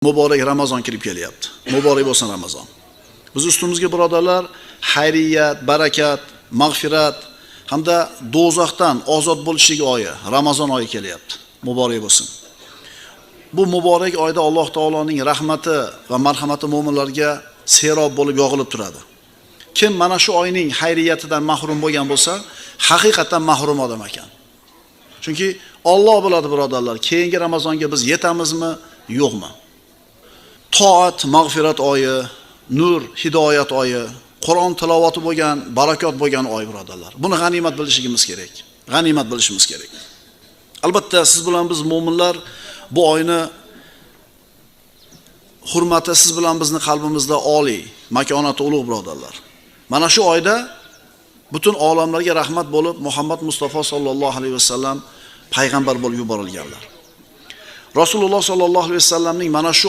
Muborak Ramazon kirib kelyapti. Muborak bo'lsin Ramazon. Biz ustimizga birodarlar, xayriyat, barakat, mag'firat hamda do'zaxdan ozod bo'lishlik oyi, Ramazon oyi kelyapti. Muborak bo'lsin. Bu muborak oyda Alloh taoloning rahmati va marhamati mu'minlarga serob bo'lib yog'ilib turadi. Kim mana shu oyning xayriyatidan mahrum bo'lgan bo'lsa, haqiqatan mahrum odam ekan. Chunki Alloh biladi birodarlar, keyingi Ramazonga biz yetamizmi, yo'qmi? Toat, mag'firat oyi, nur, hidoyat oyi, Qur'on tilovati bo'lgan, barakot bo'lgan oy birodarlar. Buni g'animat bilishimiz kerak. G'animat bilishimiz kerak. Albatta siz bilan biz mu'minlar bu oyni hurmati siz bilan bizni qalbimizda oliy, makonati ulug' birodarlar. Mana shu oyda butun olamlarga rahmat bo'lib Muhammad Mustafa sallallohu alayhi vasallam payg'ambar bo'lib yuborilganlar. Rasululloh sallallohu alayhi vasallamning mana shu